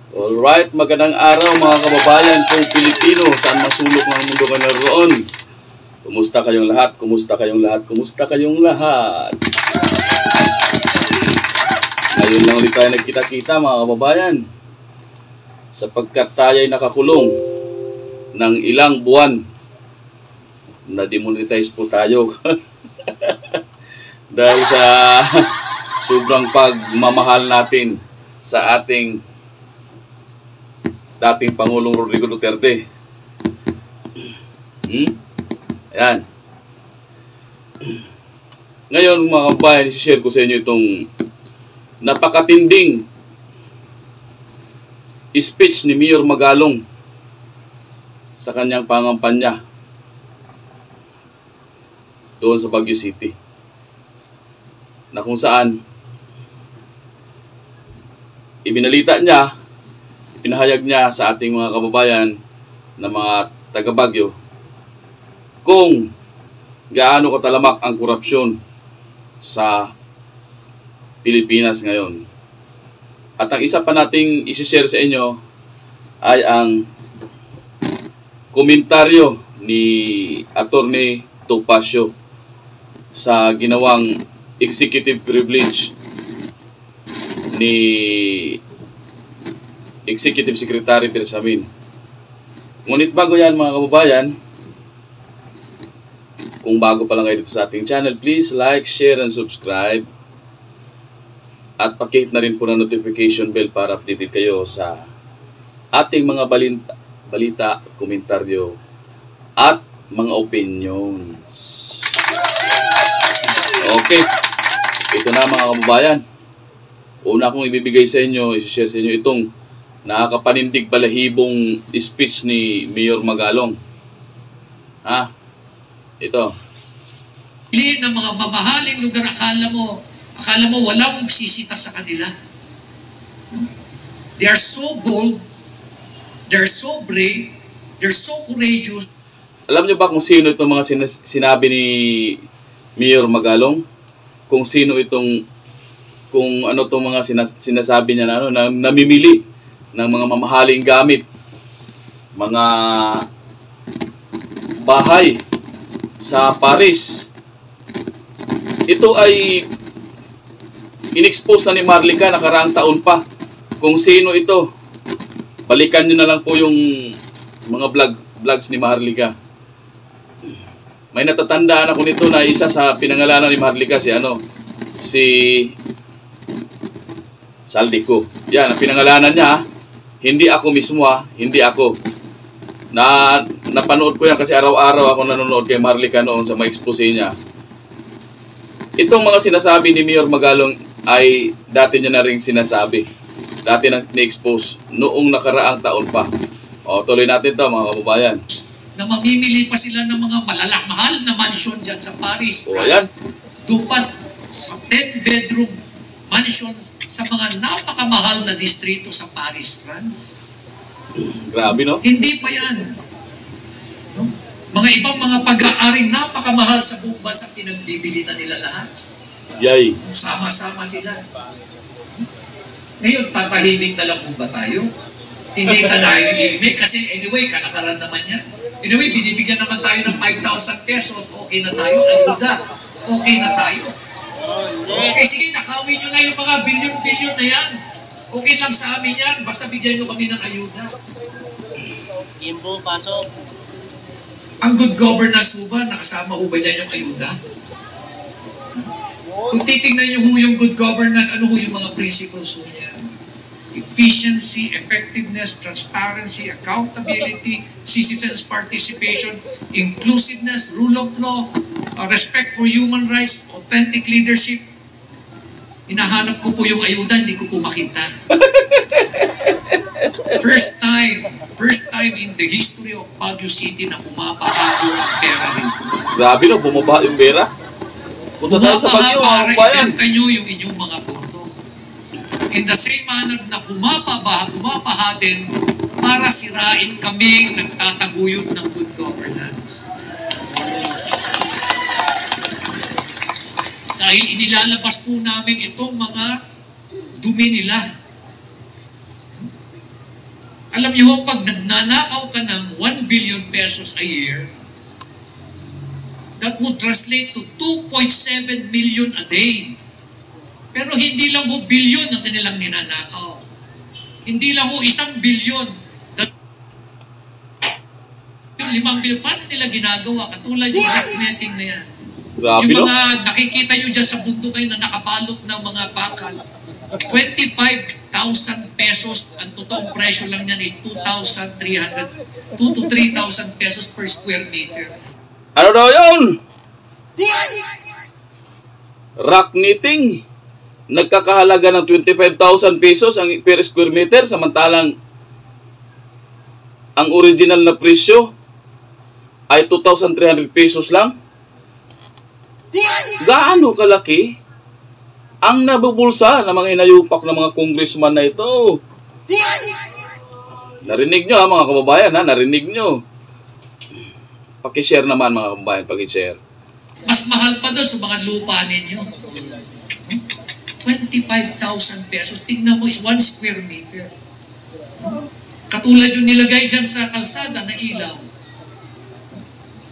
Alright, magandang araw mga kababayan kong Pilipino, saan masulok ng mundo ka naroon. Kumusta kayong lahat? Kumusta kayong lahat? Kumusta kayong lahat? Ngayon lang ulit tayo nagkita-kita mga kababayan, sapagkat tayo ay nakakulong ng ilang buwan. Na-demonetize po tayo dahil sa sobrang pagmamahal natin sa ating dating Pangulong Rodrigo Duterte. Ayan. Ngayon mga kababayan, i-share ko sa inyo itong napakatinding speech ni Mayor Magalong sa kanyang pangampanya doon sa Baguio City, na kung saan ibinalita niya, ipinahayag niya sa ating mga kababayan na mga taga Baguio kung gaano katalamak ang korupsyon sa Pilipinas ngayon. At ang isa pa nating isi-share sa inyo ay ang komentaryo ni Attorney Topacio sa ginawang executive privilege ni Executive Secretary Bersamin. Ngunit bago yan mga kababayan, kung bago pa lang kayo dito sa ating channel, please like, share, and subscribe. At pakihit na rin po ng notification bell para updated kayo sa ating mga balita, komentaryo, at mga opinions. Okay, ito na mga kababayan. Una kong ibibigay sa inyo, i-share sa inyo itong nakakapanindig balahibong speech ni Mayor Magalong. Ito. Ng mga mamahaling lugar, akala mo walang sisita sa kanila. They are so bold, they're so brave, they're so courageous. Alam niyo ba kung sino itong mga sinabi ni Mayor Magalong? Kung sino itong, kung ano itong mga sinasabi niya na namimili ng mga mamahaling gamit, mga bahay sa Paris. Ito ay in-expose na ni Marlica nakaraang taon pa. Kung sino ito, balikan nyo na lang po yung mga vlogs ni Marlica. May natatandaan ako nito na isa sa pinangalanan ni Marlica, si Saldico. Yan, ang pinangalanan niya, hindi ako mismo, hindi ako. Napanood ko yan kasi araw-araw ako nanonood kay Marlica noon sa mga expose niya. Itong mga sinasabi ni Mayor Magalong ay dati niya na rin sinasabi. Dati na na-expose noong nakaraang taon pa. Tuloy natin ito mga kababayan. Na mamimili pa sila ng mga mahal na mansion dyan sa Paris. Ayan. Dupat sa 10-bedroom mansion sa mga napakamahal na distrito sa Paris, France. Grabe, no? Hindi pa yan. No? Mga ibang mga pag-aaring napakamahal sa buong bansa, pinagbibili na nila lahat. Yay. Sama-sama sila. Ngayon, tatahimik na lang ba tayo? Hindi ka tayo imig kasi anyway, kalakaran naman yan. Anyway, binibigyan naman tayo ng 5,000 pesos, okay na tayo, ayuda. Okay na tayo. Okay, sige, nakawin nyo na yung mga bilyon-bilyon na yan. Okay lang sa amin yan, basta bigyan nyo kami ng ayuda. Gimbo, pasok. Ang good governance ho ba, nakasama ho ba dyan yung ayuda? Kung titignan nyo ho yung good governance, ano ho yung mga principles ho niya? Efficiency, effectiveness, transparency, accountability, citizens' participation, inclusiveness, rule of law, respect for human rights, authentic leadership. Hinahanap ko po yung ayuda, hindi ko po makita. First time in the history of Baguio City na bumabaha ang pera dito. Grabe no, bumabaha yung pera. Punta tayo sa Baguio, para bayan. ibenta nyo yung inyong mga boto. In the same manner na bumabaha din para sirain kaming nagtataguyod ng good governance. Dahil inilalabas po namin itong mga dumi nila. niyo, pag nagnanakaw ka ng 1 billion pesos a year, that would translate to 2.7 million a day. Pero hindi lang ho bilyon ang kanilang ninanakaw. Hindi lang ho 1 bilyon. Yung 5 bilyon, paano nila ginagawa? Katulad yung rocknetting na yan. Grabe, Yung no? mga nakikita nyo dyan sa bundok kayo na nakabalot ng mga bakal, 25,000 pesos, ang totoong presyo lang yan is 2,300, 2 to 3,000 pesos per square meter. Ano daw yun? Rock knitting. Nagkakahalaga ng 25,000 pesos ang per square meter, samantalang ang original na presyo ay 2,300 pesos lang. Gaano kalaki ang nabubulsa ng mga hinayupak ng mga congressman na ito? Narinig nyo ha mga kababayan, ha? Narinig nyo. Pakishare naman mga kababayan, pakishare. Mas mahal pa doon sa mga lupa ninyo. 25,000 pesos. Tingnan mo, is 1 square meter. Katulad yung nilagay dyan sa kalsada na ilaw.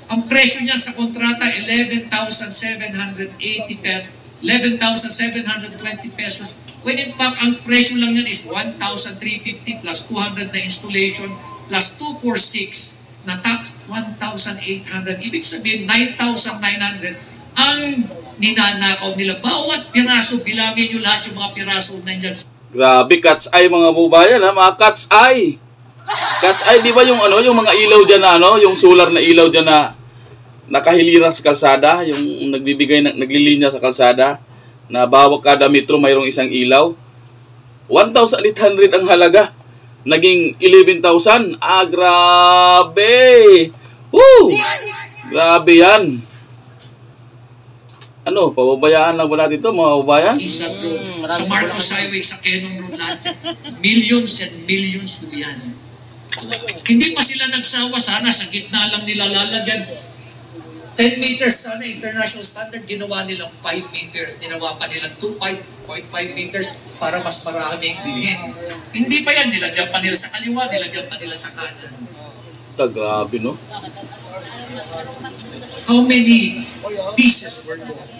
Ang presyo niya sa kontrata, 11,780 pesos. 11,720 pesos. When in fact, ang presyo lang yan is 1,350 plus 200 na installation plus 246 na tax, 1,800. Ibig sabihin, 9,900 ang ninanakaw nila. Bawat piraso, bilangin nyo lahat yung mga piraso nandyan. Grabe, cat's eye mga kababayan, ha? Mga cat's eye. Cat's eye, di ba yung ano, yung mga ilaw dyan na ano, yung solar na ilaw dyan na nakahilira sa kalsada, yung naglilinya sa kalsada, na bawat kada metro mayroong isang ilaw. 1,800 ang halaga. Naging 11,000. Ah, grabe. Woo! Grabe yan. Ano, pababayaan lang ba natin ito, mga kababayan? Isa bro, sa Marcos Highway, sa Quezon Road, lahat. Millions and millions po yan. Hindi pa sila nagsawa, sana sa gitna lang nila lalagyan. 10 meters sana, international standard, ginawa nilang 5 meters. Ginawa pa nilang 2.5 meters para mas maraming bilhin. Hindi pa yan, nilagyan pa nila sa kaliwa, nilagyan pa nila sa kanan. Grabe, no? How many pieces were gone?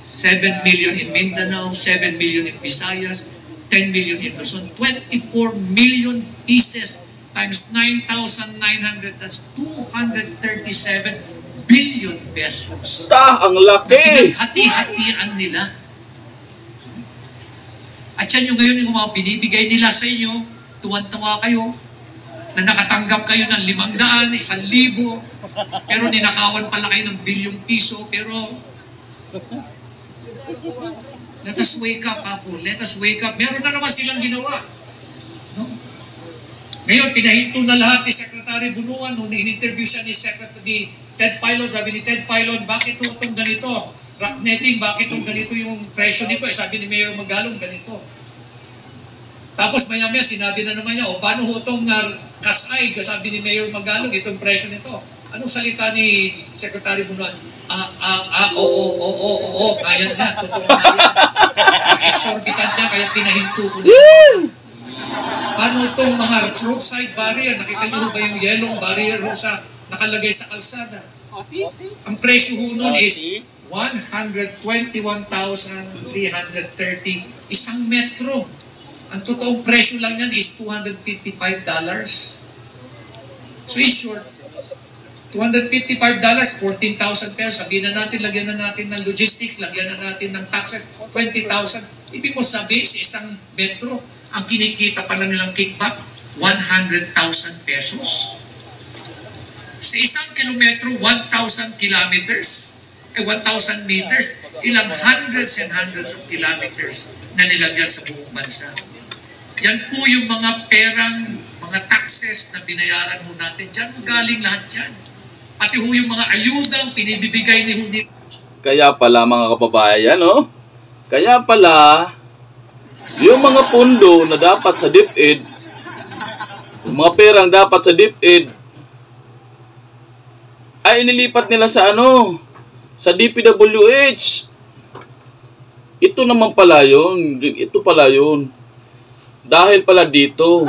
7 million in Mindanao, 7 million in Visayas, 10 million in Luzon, 24 million pieces times 9,900, that's 237 billion pesos. Ang laki! Pinaghati-hatian nila. At yan yung ngayon yung mga binibigay nila sa inyo, tuwan-tuwa kayo, na nakatanggap kayo ng 500, 1,000, pero ninakawan pala kayo ng bilyong piso, pero let us wake up, Apo. Let us wake up. Meron na naman silang ginawa. No? Ngayon, pinahinto na lahat ni Secretary Bunuan nung in-interview siya ni Secretary Ted Filon. Sabi ni Ted Filon, bakit itong ganito? Rocknetting, bakit itong ganito yung presyo nito? Eh, sabi ni Mayor Magalong, ganito. Tapos maya-maya, sinabi na naman niya, o paano itong cat's eye? Sabi ni Mayor Magalong, itong presyo nito. Anong salita ni Secretary Bunuan? Oo, kaya nga, totoo nga yan. Exorbitant siya, kaya pinahinto ko na. Paano itong mga roadside barrier? Nakita niyo ba yung yellow barrier sa nakalagay sa kalsada? Ang presyo ho nun is 121,330 isang metro. Ang totoong presyo lang yan is $255. So in short, $255, 14,000 pesos. Sabihin na natin, lagyan na natin ng logistics, lagyan na natin ng taxes, 20,000. Ibig mo sabihin, sa isang metro, ang kinikita pa lang nilang kickback, 100,000 pesos. Sa isang kilometro, 1,000 kilometers, 1,000 meters, ilang hundreds and hundreds of kilometers na nilagyan sa buong bansa. Yan po yung mga perang, mga taxes na binayaran ho natin. Diyan ho galing lahat yan. Pati ho yung mga ayudang pinibibigay ni Huni. Kaya pala mga kababayan, no? Kaya pala, yung mga pundo na dapat sa DepEd, mga perang dapat sa DepEd, ay inilipat nila sa ano? Sa DPWH. Ito naman pala yun. Ito pala yun. Dahil pala dito,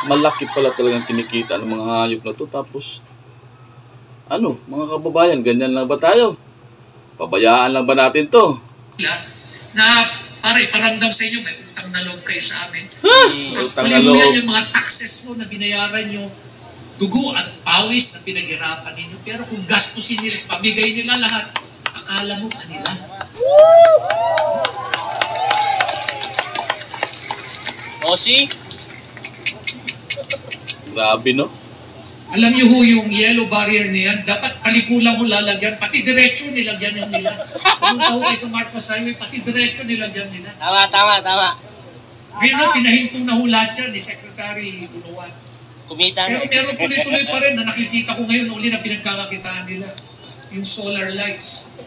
Malaki pala talagang kinikita ng mga hayop na to. Tapos, ano, mga kababayan, ganyan lang ba tayo? Pabayaan lang ba natin to? Na para iparamdam sa inyo, may utang na loob kayo sa amin. Utang na loob. Yan yung mga taxes mo na binayaran nyo, dugo at pawis na pinaghirapan ninyo. Pero kung gastusin nila, pamigay nila lahat, akala mo kanila. Osi? Grabe, no? Alam niyo ho yung yellow barrier niyan, dapat palikulang mo lalagyan, pati diretsyo nilagyan yun nila. Pumunta ho kayo sa Marcos Highway, pati diretsyo nilagyan nila. Tama. Ngayon na, pinahinto na ho lahat yan ni Secretary Bunuan. Kumita Pero na. meron tuloy-tuloy pa rin na nakikita ko ngayon uli na pinagkakakitaan nila. Yung solar lights.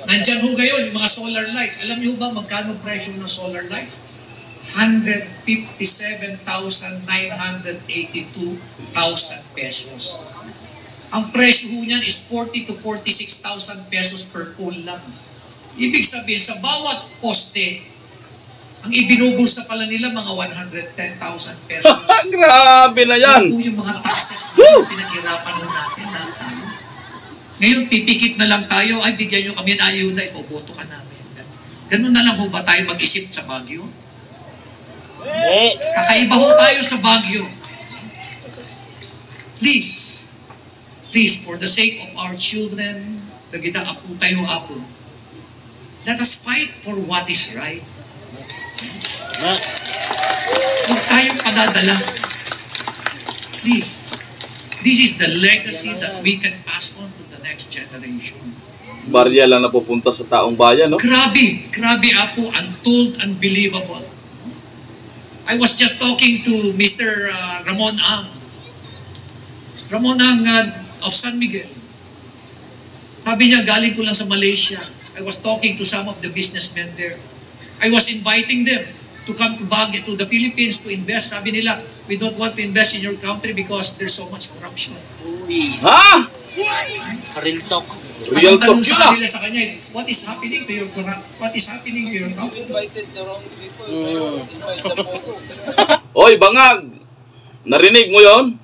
Nandyan ho ngayon yung mga solar lights. Alam niyo ba magkano presyo ng solar lights? 157,982,000 pesos. Ang presyo ho niyan is 40 to 46,000 pesos per pole lang. Ibig sabihin, sa bawat poste, ang ibinubulsa pala nila mga 110,000 pesos. Grabe na yan! Ano po yung mga taxes na pinaghirapan ho natin lahat tayo. Ngayon, pipikit na lang tayo, ay bigyan nyo kami ng ayuda, iboboto ka namin. Ganun na lang ho ba tayo mag-isip sa Baguio? Kakaiba ho tayo sa Baguio. Please, for the sake of our children, nagita apo tayo apo, let us fight for what is right. Huwag tayong padadala. Please, this is the legacy that we can pass on to the next generation. Barya lang napupunta sa taong bayan, no? Grabe apo, untold, unbelievable. I was just talking to Mr. Ramon Ang of San Miguel. Sabi niya, galing ko lang sa Malaysia. I was talking to some of the businessmen there. I was inviting them to come to Baguio, to the Philippines to invest. Sabi nila, we don't want to invest in your country because there's so much corruption. Ha? Real talk. Real Ang talk tanong sa sila. kanila sa kanya is, what is happening to your country? Oy, bangag! Narinig mo yon?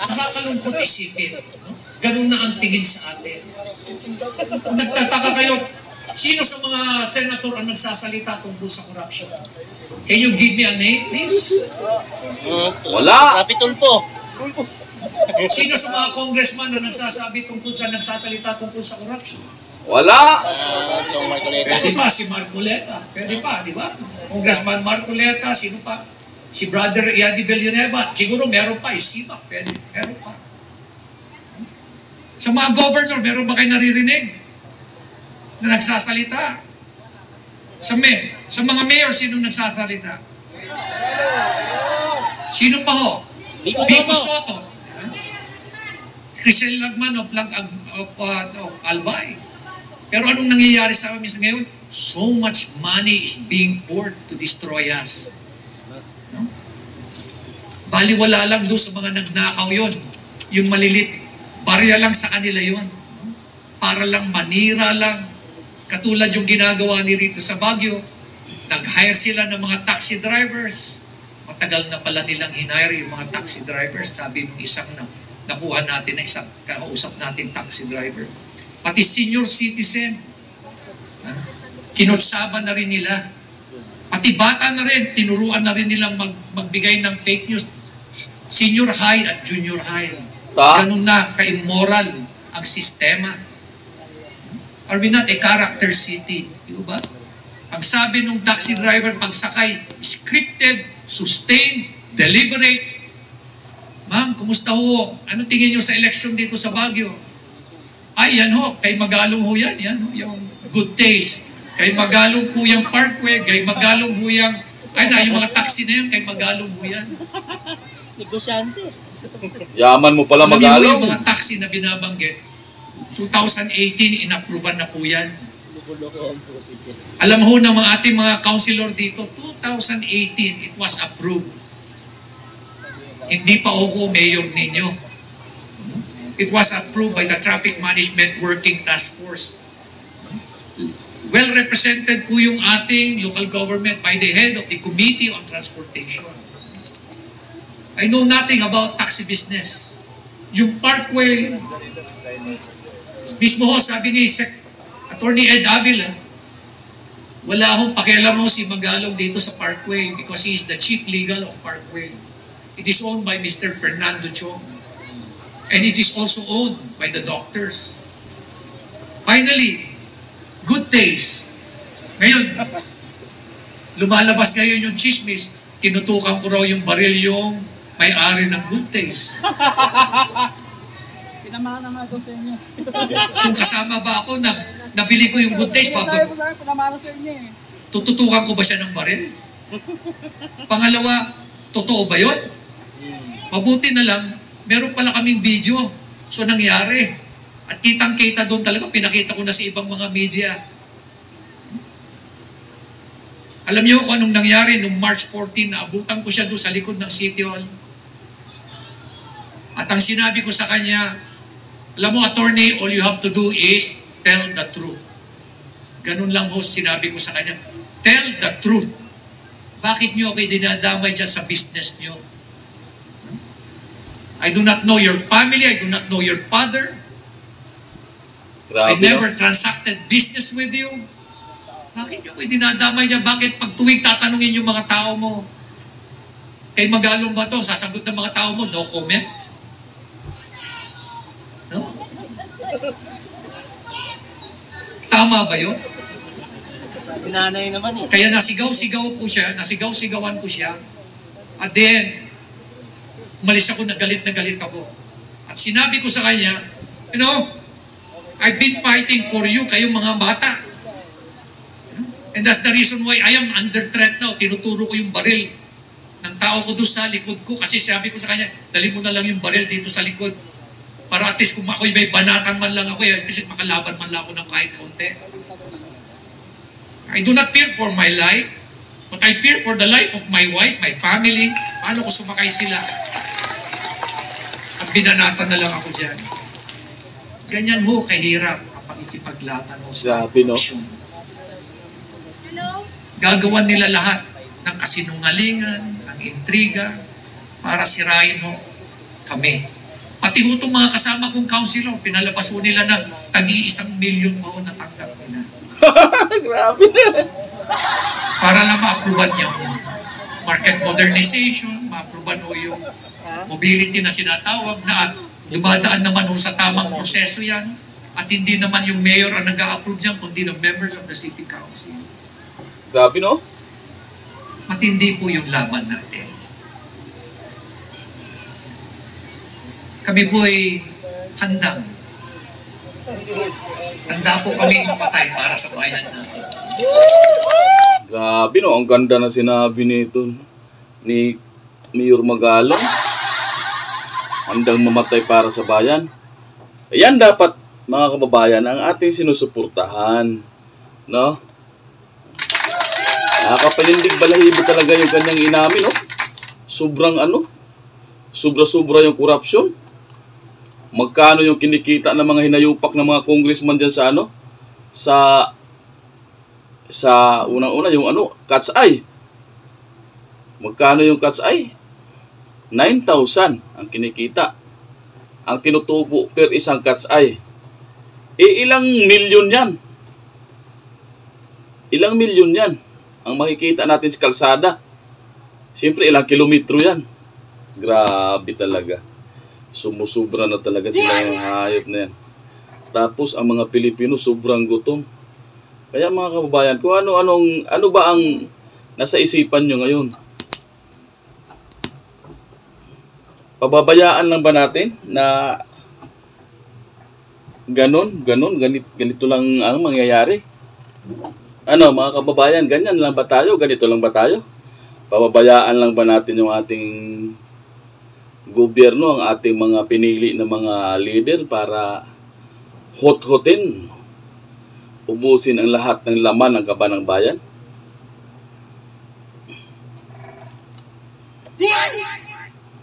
Nakakalungkot isipin. No? Ganun na ang tingin sa atin. Kung nagtataka kayo, sino sa mga senator ang nagsasalita tungkol sa corruption? Can you give me a name, please? Wala. Rapitol po. Sino sa mga congressman na nagsasalita tungkol sa corruption? Wala. Itong Marcoleta. Pwede pa si Marcoleta. Pwede pa, di ba? Congressman Marcoleta, sino pa? Si Brother Yadi Villanueva. Siguro meron pa. Isipa, pwede. Meron pa. Sa mga governor, meron ba kayo naririnig na nagsasalita? Sa mga mayor, sino nagsasalita? Sino pa ho? Vico Soto. Crisel Lagman of Albay. Pero anong nangyayari sa amin ngayon? So much money is being poured to destroy us. No? Baliwala lang doon sa mga nagnakaw yon. Yung malilit. Barya lang sa kanila yon. No? Para lang manira lang. Katulad yung ginagawa ni Rito sa Baguio. Nag-hire sila ng mga taxi drivers. Matagal na pala nilang hinire yung mga taxi drivers. Sabi nung isang nakuha natin na isang kausap natin taxi driver. Pati senior citizen, kinutsaban na rin nila. Pati bata na rin, tinuruan na rin nilang magbigay ng fake news. Senior high at junior high. Ganun na ka-immoral ang sistema. Are we not a character city? Di ba? Ang sabi nung taxi driver pagsakay, scripted, sustained, deliberate. Ma'am, kumusta ho? Ano tingin nyo sa election dito sa Baguio? Ay, yan ho, kay Magalong ho yan ho, yung good taste. Kay Magalong po yung Parkway, kay Magalong ho yung, yung mga taxi na yan, kay Magalong ho yan. Negosyante. Yaman mo pala, Alam niyo Magalong. yung mga taxi na binabanggit, 2018, inapprovean na po yan. Alam ho ng mga ating mga councilor dito, 2018, it was approved. Hindi pa ako mayor ninyo. It was approved by the Traffic Management Working Task Force. well represented po yung ating local government by the head of the Committee on Transportation. I know nothing about taxi business. Yung Parkway, mismo ho, sabi ni Attorney Ed Avila, wala akong pakialam mo si Magalong dito sa Parkway because he is the chief legal of Parkway. It is owned by Mr. Fernando Chong. And it is also owned by the doctors. Finally, Good Taste. Ngayon, lumalabas ngayon yung chismis, tinutukan ko raw yung baril yung may-ari ng Good Taste. Pinamahan na nga sa inyo. Kung kasama ba ako, nabili ko yung Good Taste, Pinamahan sa inyo eh. tututukan ko ba siya ng baril? Pangalawa, totoo ba yun? Mabuti na lang, meron pala kaming video. So nangyari. At kitang-kita doon talaga, pinakita ko na sa ibang mga media. Alam niyo kung anong nangyari nung March 14, naabutan ko siya doon sa likod ng City Hall. At ang sinabi ko sa kanya, alam mo, attorney, all you have to do is tell the truth. Ganun lang ho sinabi ko sa kanya. Tell the truth. Bakit niyo ako'y dinadamay dyan sa business niyo? I do not know your family. I do not know your father. Grabe, I never transacted business with you. Bakit niyo ako'y dinadamay niya? Bakit pag tuwing tatanungin yung mga tao mo, kay Magalong ba to? Sasagot ng mga tao mo, no comment? No? Tama ba yun? Sinanay naman eh. Kaya nasigaw-sigawan ko siya. At then, umalis ako, na galit ako. At sinabi ko sa kanya, you know, I've been fighting for you, kayong mga bata. And that's the reason why I am under threat now. Tinuturo ko yung baril ng tao ko doon sa likod ko. Kasi sabi ko sa kanya, dali mo na lang yung baril dito sa likod. Para at least kung ako'y may banatan man lang ako, at least makalaban man lang ako ng kahit konti. I do not fear for my life, but I fear for the life of my wife, my family. Paano ko sumakay sila? At binanatan na lang ako dyan. Ganyan ho, kahirap ang pakikipaglaban ho sa Grabe, no? aksyon. Gagawan nila lahat ng kasinungalingan, ng intriga, para sirain ho kami. Pati ho itong mga kasama kong councilor, pinalabas ho nila na tag-1 milyon pa ho natanggap nila. Grabe na. Para lang ma-approvean niya ho. Market modernization, ma-approvean ho yung mobility na sinatawag na at dumadaan naman ho sa tamang proseso yan. At hindi naman yung mayor ang nag-a-approve niyan, kundi ng members of the city council. Grabe, no? Matindi po yung laban natin. Kami po ay handang. Handa po kami mamatay para sa bayan natin. Grabe, no? Ang ganda na sinabi nito ni Mayor Magalong. Handang mamatay para sa bayan. Ayan dapat, mga kababayan, ang ating sinusuportahan. No? Nakakapanindig balahibo talaga yung kanyang inamin, no? Sobrang sobra-sobra yung corruption. Magkano yung kinikita ng mga hinayupak ng mga congressman dyan sa unang-una yung cat's eye. Magkano yung cat's eye? 9,000 ang kinikita. Ang tinutubo per isang cat's eye. Ilang milyon yan? Ilang milyon yan ang makikita natin sa kalsada. Siyempre, ilang kilometro yan. Grabe talaga. Sumusubra na talaga sila ng hayop na yan. Tapos, ang mga Pilipino sobrang gutom. Kaya mga kababayan, kung ano ba ang nasa isipan nyo ngayon? Pababayaan lang ba natin na ganito lang ang mangyayari? Mga kababayan, ganyan lang ba tayo? Ganito lang ba tayo? Pababayaan lang ba natin yung ating gobyerno, ang ating mga pinili na mga leader para hot-hotin, ubusin ang lahat ng laman ng kaban ng bayan?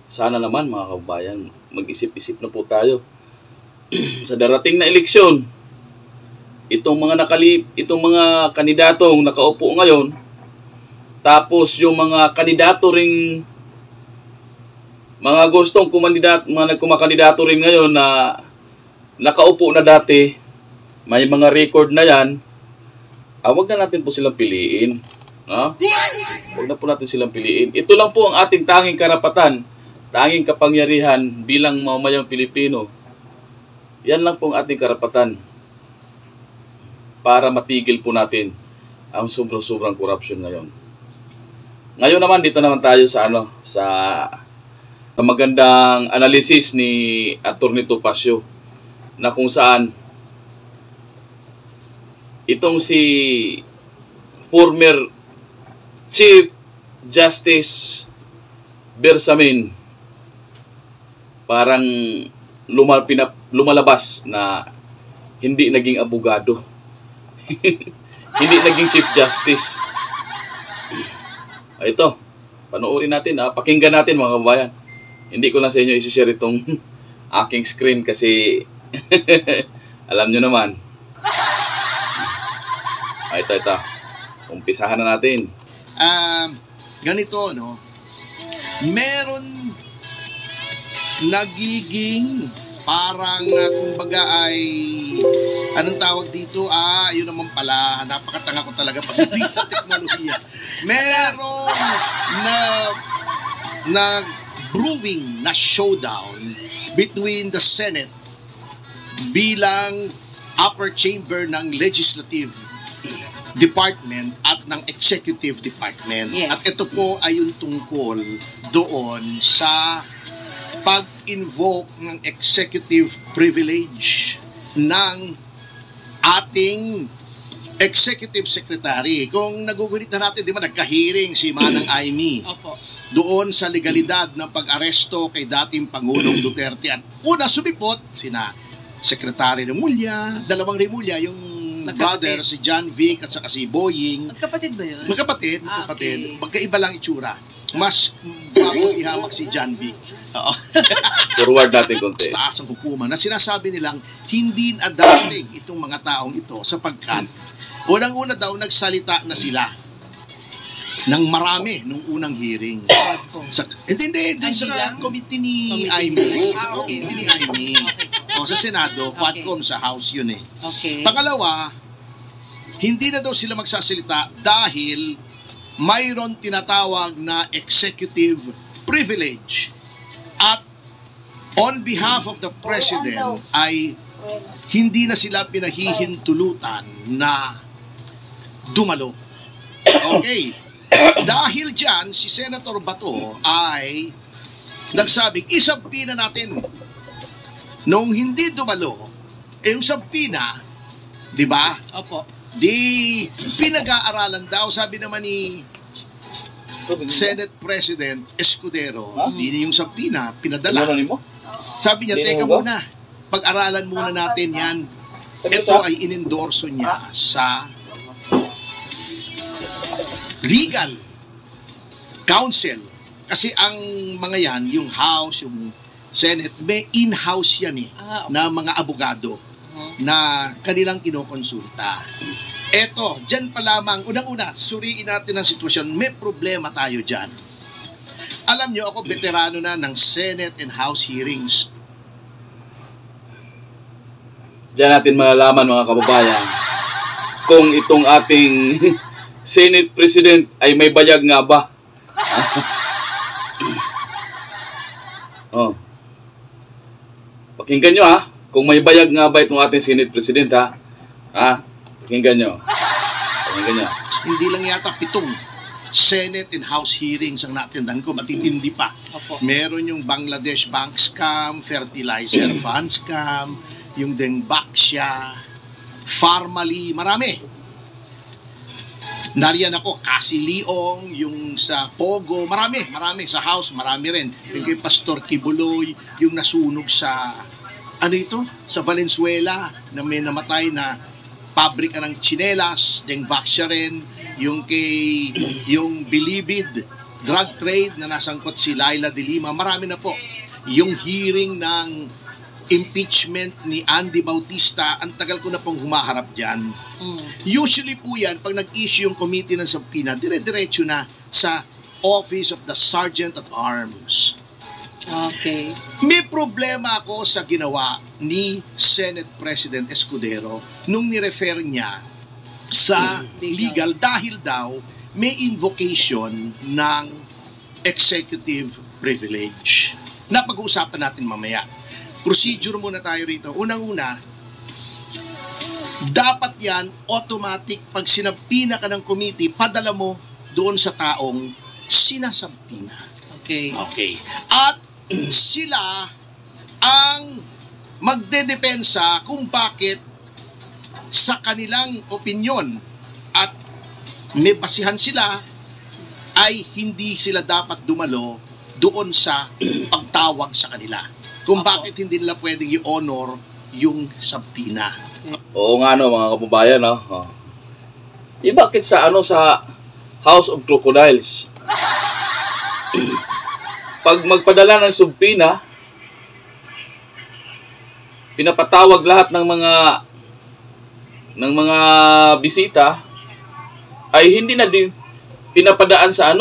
Sana naman mga kababayan, mag-isip-isip na po tayo. Sa darating na eleksyon, itong mga kandidatong nakaupo ngayon, tapos yung mga kandidato ring mga gustong nagkumakandidato rin ngayon na nakaupo na dati, may mga record na yan, wag na natin po silang piliin. Wag na po natin silang piliin. Ito lang po ang ating tanging karapatan, tanging kapangyarihan bilang mamamayang Pilipino. Yan lang po ang ating karapatan para matigil po natin ang sobrang corruption ngayon. Ngayon naman, dito naman tayo sa magandang analysis ni Atty. Topacio na kung saan itong si former Chief Justice Bersamin parang lumalabas na hindi naging abogado. Hindi naging Chief Justice. Ito, panoorin natin, pakinggan natin mga kabayan. Hindi ko lang sa inyo isi-share itong aking screen kasi alam nyo naman. Ito. Umpisahan na natin. Ganito, no? Meron nagiging parang kumbaga ay anong tawag dito? Yun naman pala, napakatanga ko talaga pagdating sa teknolohiya. Meron na brewing na showdown between the Senate bilang upper chamber ng Legislative Department at ng Executive Department. Yes. At ito po ay yung tungkol doon sa pag-invoke ng executive privilege ng ating Executive Secretary. Kung nagugulit na natin, di ba, nagka-hearing si Manang Aimee Opo. doon sa legalidad ng pag-aresto kay dating Pangulong Duterte. At una sumipot, sina Secretary Remulla, dalawang Remulla, yung brother, si John Vic at saka si Boying. Magkapatid ba yun? Magkapatid. Okay. Magkaiba lang itsura. Mas mapulihamak si John Vic. Oo. Forward natin konti. Sa taas ang hukuman na sinasabi nilang hindi na dating itong mga taong ito sapagkat unang-una daw nagsalita na sila ng marami nung unang hearing. Hindi, dun sa committee ni Aimee. Sa committee ni Aimee. Sa Senado, Quadcom sa House yun eh. Okay. Pangalawa, hindi na daw sila magsasalita dahil mayroon tinatawag na executive privilege. At on behalf of the President ay hindi na sila pinahihintulutan na dumalo. Okay. Dahil dyan, si Senator Bato ay nagsabing, isampi na natin. Nung hindi dumalo, yung sampina, di ba? Opo. Di pinag-aaralan daw, sabi naman ni Senate President Escudero, hindi yung sampina, pinadala. Sabi niya, teka muna, pag-aralan muna natin yan. Ito ay inendorso niya sa legal counsel. Kasi ang mga yan, yung House, yung Senate, may in-house yan eh, na mga abogado na kanilang kinokonsulta. Eto, dyan pa lamang, unang-una, suriin natin ang sitwasyon. May problema tayo dyan. Alam nyo, ako veterano na ng Senate and House hearings. Diyan natin malalaman mga kababayan kung itong ating Senate President ay may bayag nga ba. Pakinggan nyo kung may bayag nga ba itong ating Senate President pakinggan nyo. Hindi lang yata 7 Senate and House hearings ang natindan ko, matitindi pa. Meron yung Bangladesh bank scam, fertilizer fund scam, yung Dengbaksya, Farmally, marami. Nariyan ako, Kasi Leong, yung sa Pogo, marami sa House, marami rin. Yung kay Pastor Kibuloy, yung nasunog sa, sa Valenzuela, na may namatay na pabrika ng tsinelas, Dengbaksya rin, yung Bilibid drug trade na nasangkot si Laila de Lima, marami na po. Yung hearing ng impeachment ni Andy Bautista, ang tagal ko na pong humaharap dyan. Usually po yan, pag nag-issue yung committee ng subpoena, dire-diretso na sa Office of the Sergeant at Arms. Okay. May problema ako sa ginawa ni Senate President Escudero nung nirefer niya sa legal dahil daw may invocation ng executive privilege. Napag-uusapan natin mamaya. Procedure muna tayo rito. Unang-una, dapat yan automatic pag sinampina ka ng committee, padala mo doon sa taong sinasampina. Okay. Okay. At sila ang magdedepensa kung bakit sa kanilang opinyon at may basihan sila ay hindi sila dapat dumalo doon sa pagtawag sa kanila. Kung bakit hindi nila pwedeng i-honor yung subpoena. Oo nga no, mga kababayan, no? Bakit sa sa House of Crocodiles? Pag magpadala ng subpoena, pinapatawag lahat ng mga bisita ay hindi na din pinapadaan sa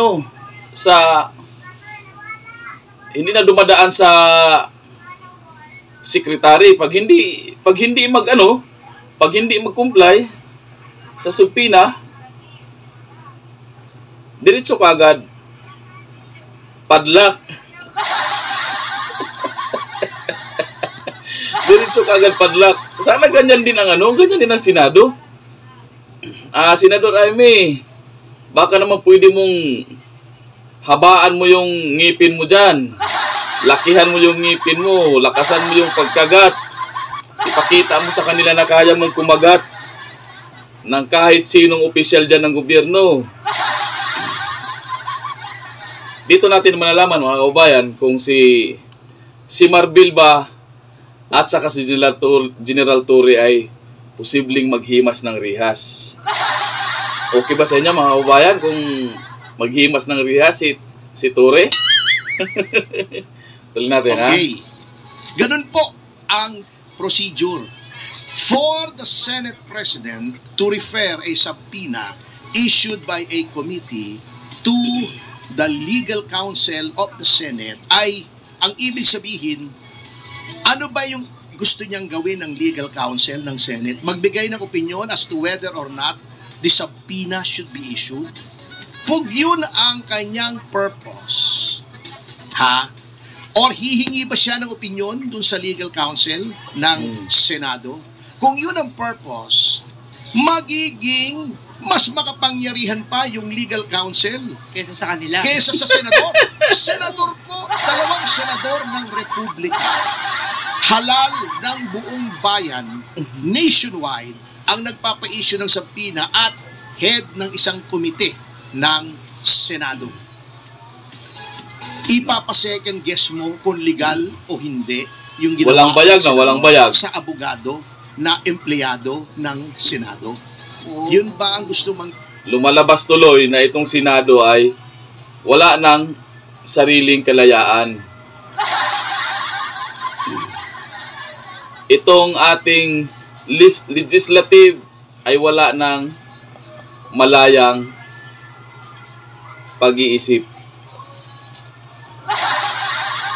hindi na dumadaan sa secretary pag hindi mag-comply sa subpoena, diretso kagad padlock. Diretso kagad padlock. Sana ganyan din ang ganyan din ang Senado. Senador Aimee, baka naman pwede mong habaan mo yung ngipin mo dyan. Lakihan mo yung ngipin mo, lakasan mo yung pagkagat. Ipakita mo sa kanila na kaya mong kumagat ng kahit sinong opisyal dyan ng gobyerno. Dito natin malalaman, mga kaubayan, kung si Marbil ba at saka si General Torre ay posibleng maghimas ng rihas. Okay ba sa inyo, mga kaubayan, kung maghimas ng rihas si Torre? Tuloy natin, okay. Ganun po ang procedure. For the Senate President to refer a subpoena issued by a committee to the legal counsel of the Senate ay, ang ibig sabihin, ano ba yung gusto niyang gawin ng legal counsel ng Senate? Magbigay ng opinion as to whether or not the subpoena should be issued? Kung yun ang kanyang purpose, or hihingi ba siya ng opinion dun sa legal counsel ng Senado? Kung yun ang purpose, magiging mas makapangyarihan pa yung legal counsel Kesa sa kanila. kesa sa senador. Senador po, dalawang senador ng Republika, halal ng buong bayan, nationwide, ang nagpapa-issue ng subpoena at head ng isang komite ng Senado. Ipapa-second guess mo kung legal o hindi yung ginawa Walang bayag ng na, walang senador bayag. sa abogado na empleyado ng Senado. Oh. Yun ba ang gusto mang Lumalabas tuloy na itong Senado ay wala ng sariling kalayaan. Itong ating legislative ay wala ng malayang pag-iisip.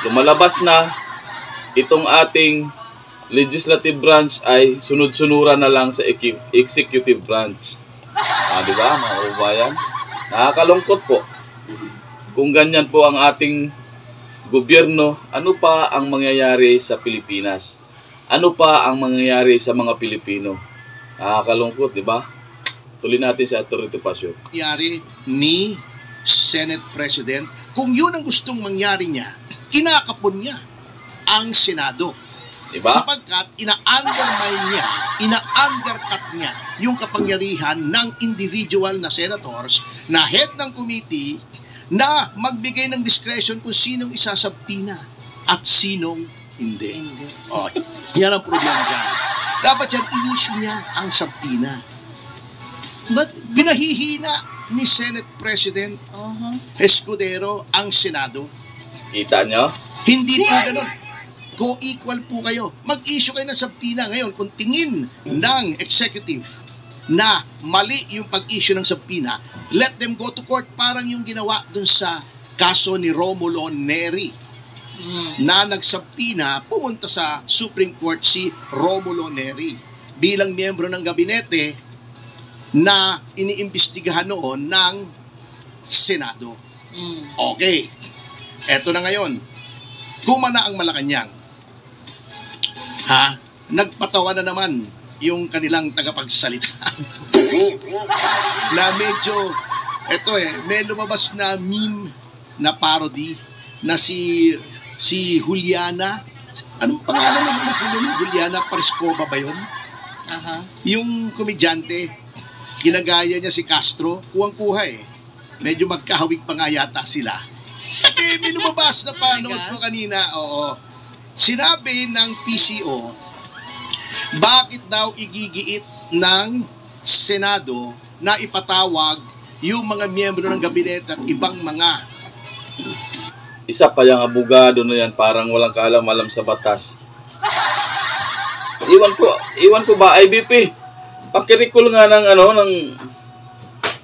Lumalabas na itong ating legislative branch ay sunod-sunuran na lang sa executive branch. Di ba, mga kababayan? Nakakalungkot po. Kung ganyan po ang ating gobyerno, ano pa ang mangyayari sa Pilipinas? Ano pa ang mangyayari sa mga Pilipino? Nakakalungkot, di ba? Tuloy natin si Atty. Pasio. nangyari ni Senate President? Kung yun ang gustong mangyari niya, kinakapon niya ang Senado. Di ba? Sapagkat ina-undermine niya, ina-undercut niya yung kapangyarihan ng individual na senators na head ng committee na magbigay ng discretion kung sinong isasabpina at sinong hindi. Oh, yan ang problema dyan. Dapat yan, in-issue niya ang sabpina. But, Pinahihina ni Senate President Escudero ang Senado. Kita nyo? Hindi po ganun. Co-equal po kayo. Mag-issue kayo ng subpoena ngayon. Kung tingin ng executive na mali yung pag-issue ng subpoena, let them go to court. Parang yung ginawa dun sa kaso ni Romulo Neri na nagsubpoena, pumunta sa Supreme Court si Romulo Neri bilang miyembro ng gabinete na iniimbestigahan noon ng Senado. Okay. Eto na ngayon. Kumana ang Malacanang. Nagpatawa na naman yung kanilang tagapagsalita. Na medyo, may lumabas na meme na parody na si Juliana. Anong pangalan ng film? Juliana Pariscoba ba yun? Yung komedyante, ginagaya niya si Castro, kuwang-kuha Medyo magkahawig pa nga yata sila. May lumabas na panood ko kanina, Sinabi ng PCO, bakit daw igigiit ng Senado na ipatawag yung mga miyembro ng gabinete at ibang mga. Isa pa yung abogado na yan, parang walang kaalam-alam sa batas. Iwan ko ba, IBP? Pakirikul nga ng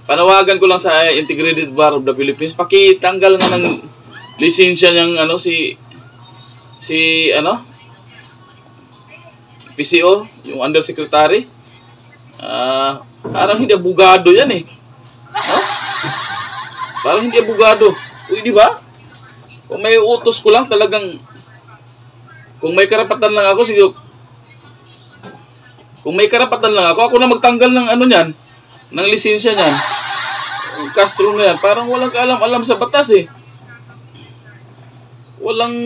panawagan ko lang sa Integrated Bar of the Philippines, pakitanggal nga ng lisensya niyang PCO, yung undersecretary. Parang hindi abogado yan Parang hindi abogado. Uy, di ba? Kung may utos ko lang talagang, kung may karapatan lang ako, sige. Kung may karapatan lang ako na magtanggal ng niyan, ng lisensya niyan. Castro na yan, parang walang kaalam-alam sa batas Walang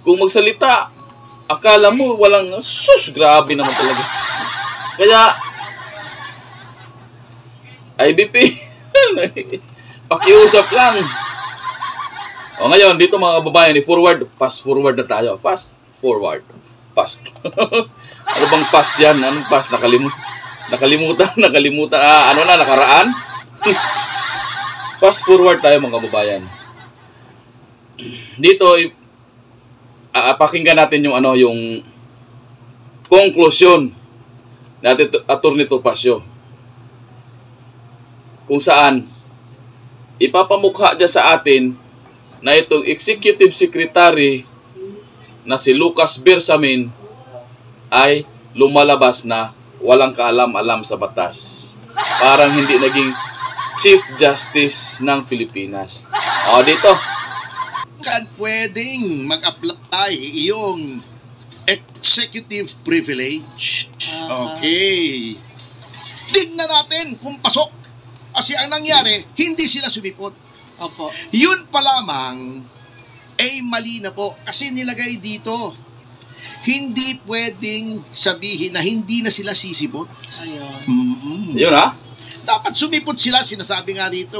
kung magsalita, akala mo walang, grabe naman talaga. Kaya, IBP, pakiusap lang. Ngayon, dito mga kababayan, fast forward na tayo. Fast forward. Fast. Ano bang fast yan? Anong fast? Nakalimutan. Nakaraan? Fast forward tayo mga kababayan. Dito, pakinggan natin yung conclusion natin Attorney Topacio. Kung saan ipapamukha dyan sa atin na itong Executive Secretary na si Lucas Bersamin ay lumalabas na walang kaalam-alam sa batas. Parang hindi naging Chief Justice ng Pilipinas. Dito. Pwedeng mag-apply yung executive privilege. Okay. Tignan natin kung pasok. Kasi ang nangyari, hindi sila sumipot. Opo. Yun pa lamang, mali na po. Kasi nilagay dito, hindi pwedeng sabihin na hindi na sila sisipot. Ayun. Yun Dapat sumipot sila, sinasabi nga dito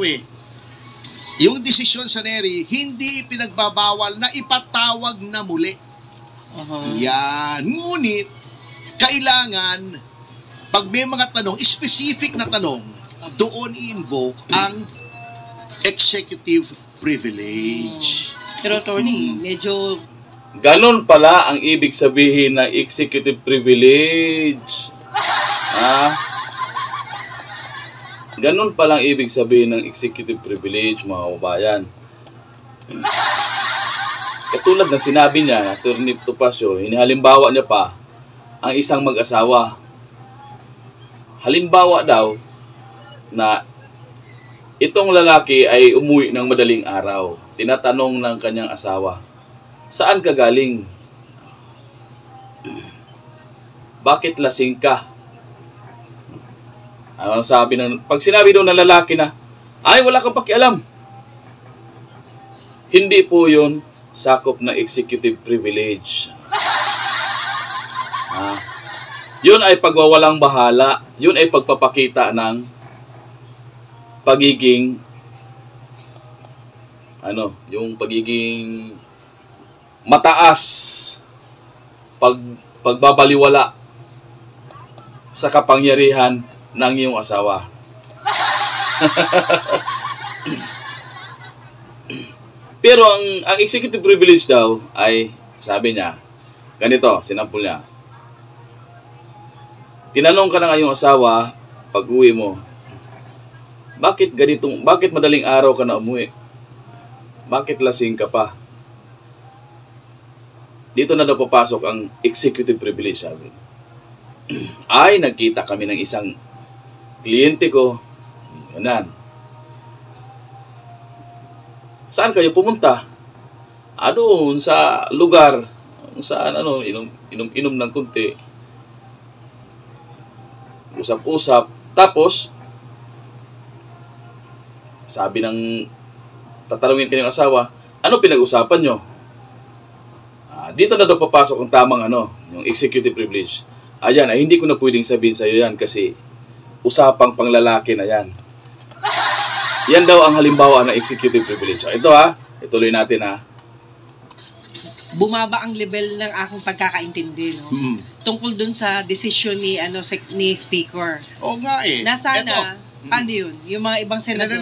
Yung desisyon sa Neri, hindi pinagbabawal na ipatawag na muli. Yan. Ngunit, kailangan, pag may mga tanong, specific na tanong, doon i-invoke ang executive privilege. Pero attorney, medyo ganon pala ang ibig sabihin ng executive privilege. Ganon pala ang ibig sabihin ng executive privilege, mga kababayan. Katulad ng sinabi niya, Attorney Topacio, hinihalimbawa niya pa ang isang mag-asawa. Halimbawa daw na itong lalaki ay umuwi ng madaling araw. Tinatanong ng kanyang asawa, saan ka galing? Bakit lasing ka? Pag sinabi daw ng lalaki na, ay wala kang pakialam. Hindi po yun sakop na executive privilege. Yun ay pagwawalang bahala. Yun ay pagpapakita ng pagiging yung pagiging mataas, pagbabaliwala sa kapangyarihan ng iyong asawa. Pero ang executive privilege daw ay, sabi niya, ganito, sinampol niya. Tinanong ka na nga yung asawa, pag uwi mo, bakit madaling araw ka na umuwi? Bakit lasing ka pa? Dito na daw papasok ang executive privilege, sabi. Ay, nagkita kami ng isang kliyente ko. Yan. Saan kayo pumunta? Doon sa lugar kung saan inom ng kunti. Usap-usap. Tapos sabi ng tatanungin kanyang asawa, ano pinag-usapan nyo? Dito na daw papasok ang tamang yung executive privilege. Ayan, hindi ko na pwedeng sabihin sa iyo yan kasi usapang panglalaki na yan. Yan daw ang halimbawa ng executive privilege. So, ito ituloy natin Bumaba ang level ng aking pagkakaintindi, no? Tungkol dun sa decision ni speaker. Oo nga eh. Na sana, Eto. ano yun? Yung mga ibang senador.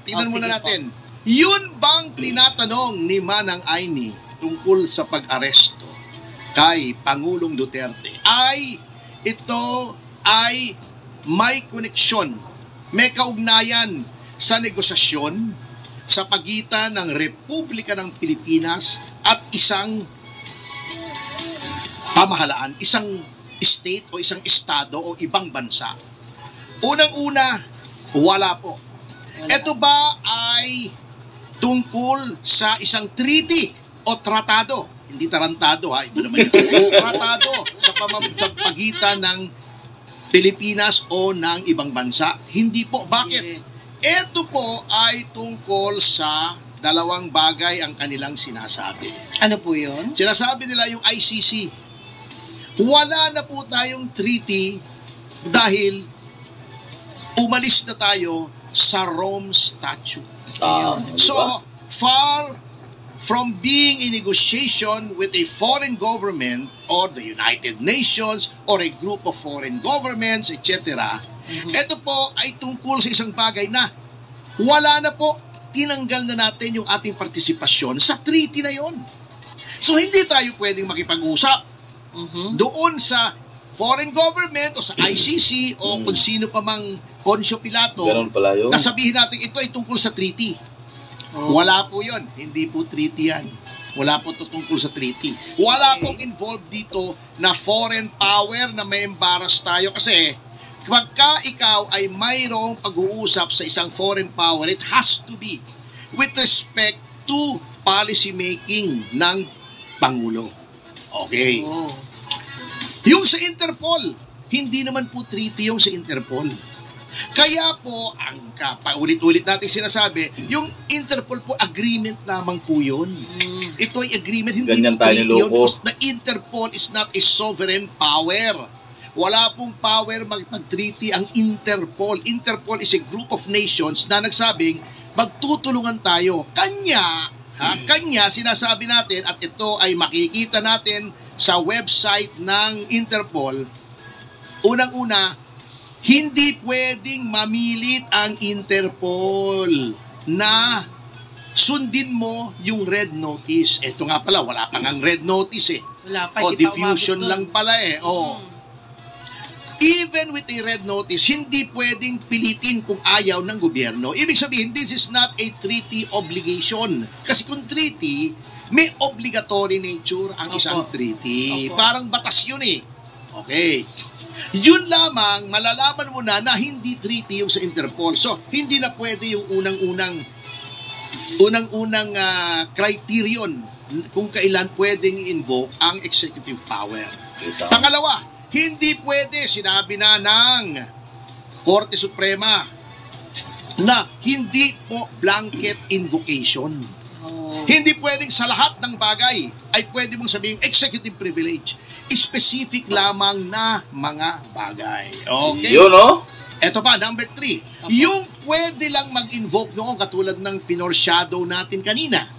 Tingnan muna sige natin. Yun bang tinatanong ni Manang Aimee tungkol sa pag-aresto kay Pangulong Duterte ito ay may koneksyon, may kaugnayan sa negosasyon sa pagitan ng Republika ng Pilipinas at isang pamahalaan, isang state o isang estado o ibang bansa? Unang-una, wala po. Ito ba ay tungkol sa isang treaty o tratado? Hindi tarantado ito naman yung tratado sa pagitan ng Pilipinas o ng ibang bansa? Hindi po. Bakit? Ito po ay tungkol sa dalawang bagay ang kanilang sinasabi. Ano po yun? Sinasabi nila yung ICC. Wala na po tayong treaty dahil umalis na tayo sa Rome Statute. So, far from being in negotiation with a foreign government or the United Nations or a group of foreign governments, etc., ito po ay tungkol sa isang bagay na wala na po, tinanggal na natin yung ating partisipasyon sa treaty na yon. So, hindi tayo pwedeng makipag-usap doon sa foreign government o sa ICC o kung sino pa mang Poncio Pilato na sabihin natin ito ay tungkol sa treaty. Wala po yun. Hindi po treaty yan. Wala po tungkol sa treaty. Wala pong involved dito na foreign power na may embarrass tayo kasi pagka ikaw ay mayroong pag-uusap sa isang foreign power, it has to be with respect to policy making ng Pangulo. Okay. Yung sa Interpol, hindi naman po treaty yung sa Interpol. Kaya po, ang paulit-ulit natin sinasabi, yung Interpol po, agreement lamang po yun. Ito ay agreement, hindi Ganyan po treaty yun. loko. Because the Interpol is not a sovereign power. Wala pong power mag-treaty ang Interpol. Interpol is a group of nations na nagsabing, magtutulungan tayo. Kanya sinasabi natin, at ito ay makikita natin sa website ng Interpol, unang-una, hindi pwedeng mamilit ang Interpol na sundin mo yung red notice. Ito nga pala, wala pang ang red notice Wala pa. O, hindi pa diffusion umabot lang pala Even with a red notice, hindi pwedeng pilitin kung ayaw ng gobyerno. Ibig sabihin, this is not a treaty obligation. Kasi kung treaty, may obligatory nature ang isang treaty. Parang batas yun Okay. Yun lamang, malalaman mo na hindi treaty yung sa Interpol. So, hindi na pwede yung unang-unang criterion kung kailan pwedeng invoke ang executive power. Pangalawa, hindi pwede, sinabi na ng Korte Suprema na hindi po blanket invocation. Hindi pwedeng sa lahat ng bagay ay pwede mong sabihin executive privilege. Specific lamang na mga bagay. Okay? Yun, Eto pa, number 3. Yung pwede lang mag-invoke noon, katulad ng pinorsyado natin kanina,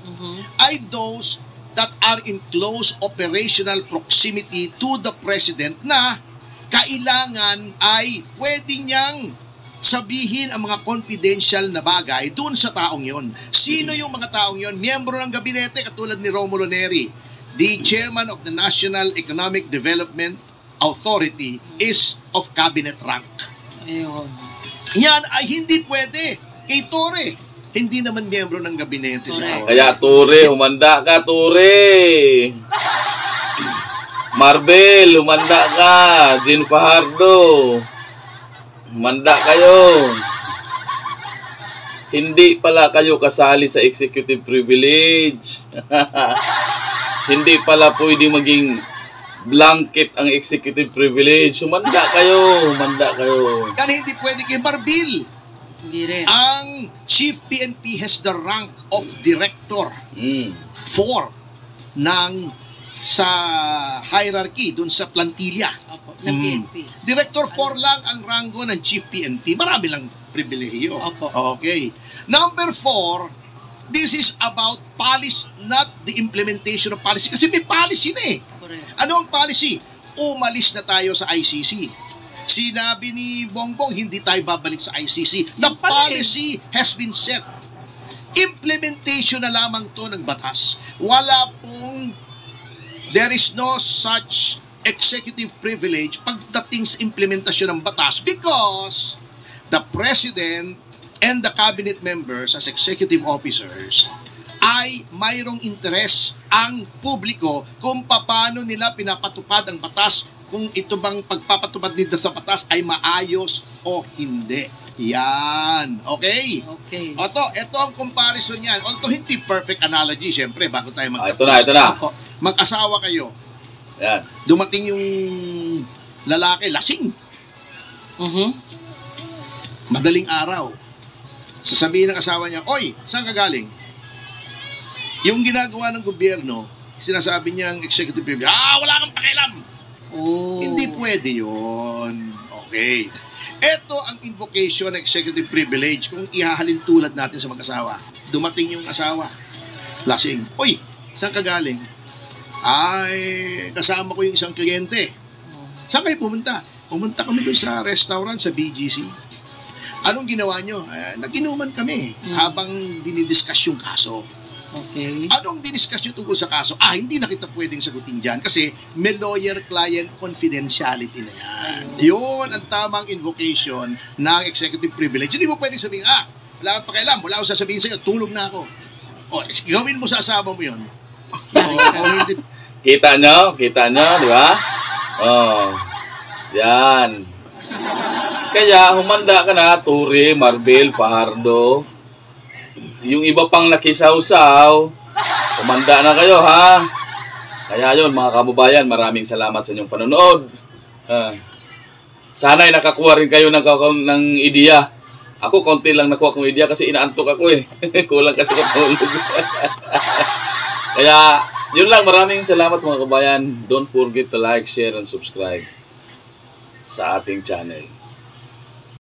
ay those that are in close operational proximity to the President na kailangan ay pwede niyang sabihin ang mga confidential na bagay doon sa taong yon. Sino yung mga taong yon? Miyembro ng gabinete katulad ni Romulo Neri. The chairman of the National Economic Development Authority is of cabinet rank. Ayun. Yan ay hindi pwede. Kay Torre, hindi naman miyembro ng gabinete siya. Kaya Ture, humanda ka, Ture. Marbel, humanda ka. Jean Fajardo, humanda kayo. Hindi pala kayo kasali sa executive privilege. Hindi pala pwede maging blanket ang executive privilege. Humanda kayo, humanda kayo. Yan hindi pwede kay Marbil. Hindi rin. Ang Chief PNP has the rank of Director 4 ng sa hierarchy dun sa plantilla. Opo, ng PNP. Director 4 lang ang ranggo ng Chief PNP. Marami lang pribilehiyo. Opo. Okay. Number 4, this is about policy, not the implementation of policy. Kasi may policy na eh. Correct. Ano ang policy? Umalis na tayo sa ICC. Sinabi ni Bongbong, hindi tayo babalik sa ICC. The Yung pala policy has been set. Implementation na lamang to ng batas. Wala pong, there is no such executive privilege pagdating sa implementasyon ng batas because the President and the cabinet members as executive officers ay mayroong interes ang publiko kung paano nila pinapatupad ang batas, kung ito bang pagpapatupad nila sa batas ay maayos o hindi. Yan. Okay? Okay. Ito ang comparison yan. Although hindi perfect analogy, syempre, bago tayo Ito na. Opo. Mag-asawa kayo. Yan. Dumating yung lalaki, lasing. Madaling araw. Sasabihin ng asawa niya, "Oy, saan ka galing?" Yung ginagawa ng gobyerno, sinasabi niyang executive privilege, wala kang pakialam. Oh. Hindi pwede yun. Okay. Ito ang invocation ng executive privilege kung ihahalin tulad natin sa mag-asawa. Dumating yung asawa, lasing. "Oy, saan ka galing?" "Ay, kasama ko yung isang kliyente." "Saan kayo pumunta?" "Pumunta kami doon sa restaurant sa BGC." "Anong ginawa nyo?" "Nag-inuman kami habang dinidiscuss yung kaso." Okay. Anong diniscuss nyo tungkol sa kaso? Hindi na kita pwedeng sagutin dyan kasi may lawyer-client confidentiality na yan. Yun ang tamang invocation ng executive privilege. Hindi mo pwedeng sabihin, wala kang pakialam, wala akong sasabihin sa'yo, tulog na ako. Gawin mo sa asawa mo yun. Kita nyo, di ba? Yan. Kaya humanda ka na, Ture, Marbel, Fajardo. Yung iba pang nakisawsaw, umanda na kayo, ha? Kaya yun, mga kababayan, maraming salamat sa inyong panonood. Sana'y nakakuha rin kayo ng ideya. Ako, konti lang nakuha kong ideya kasi inaantok ako eh. Kulang kasi ko tulog. Kaya, yun lang, maraming salamat mga kababayan. Don't forget to like, share, and subscribe sa ating channel.